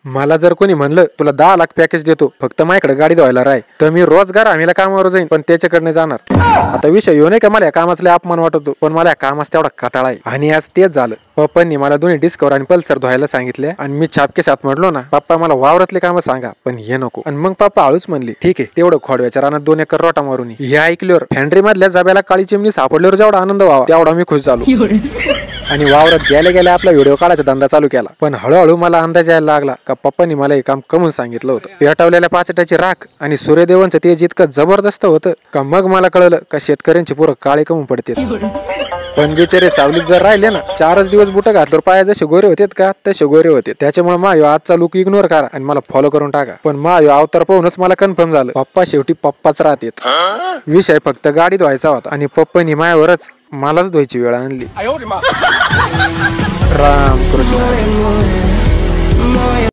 मला जर कोणी म्हणलं तुला 10 लाख पॅकेज देतो फक्त माझ्याकडे गाडी धुवायला राय, तर मी रोजगार आम्हीला कामावर जाईन, पण त्याच्याकडे जाणार. आता विषय येऊ नये का मला या कामाचा अपमान वाटतो, पण मला या कामाचा तेवढा कटाळा आहे. आणि आज तेच झालं. पप्पांनी मला दोन्ही डिस्कवर आणि पल्सर धुवायला सांगितले आणि मी छापके साथ म्हटलो ना पप्पा मला वावरातले काम सांगा पण हे नको. आणि मग पप्पा हळूच म्हणली ठीक आहे तेवढं खोडव्याच्या रानात 2 एकर रोटा मारून. हे ऐकल्यावर फॅन्ड्री मधल्या जब्याला काळी चिमणी सापडल्यावर जेवढा आनंद व्हावा तेवढा मी खुश झालो. आणि वावरात गेल्या गेल्या आपला व्हिडिओ काढायचा धंदा चालू केला. पण हळूहळू मला अंदाज यायला लागला का पप्पांनी मला हे काम कमून सांगितलं होतं. पेटवलेल्या पाचटाची राख आणि सूर्यदेवांचं तेज इतकं जबरदस्त होतं का मग मला कळलं का शेतकऱ्यांची पोरं काळे कमून पडते. पण बिचारे सावलीत जर राहिले ना 4च दिवस बुट घातल्यावर पाया जसे गोरे होतेत का तसे गोरे होते. त्याच्यामुळे माझ्या आजचा लुक इग्नोर करा आणि मला फॉलो करून टाका. पण माझ्या अवतार पाहूनच मला कन्फर्म झालं पप्पा शेवटी पप्पाच राहतेत. विषय फक्त गाडीत व्हायचा होता आणि पप्पांनी मायावरच मलाच धुवायची वेळ आणली. राम कृष्ण.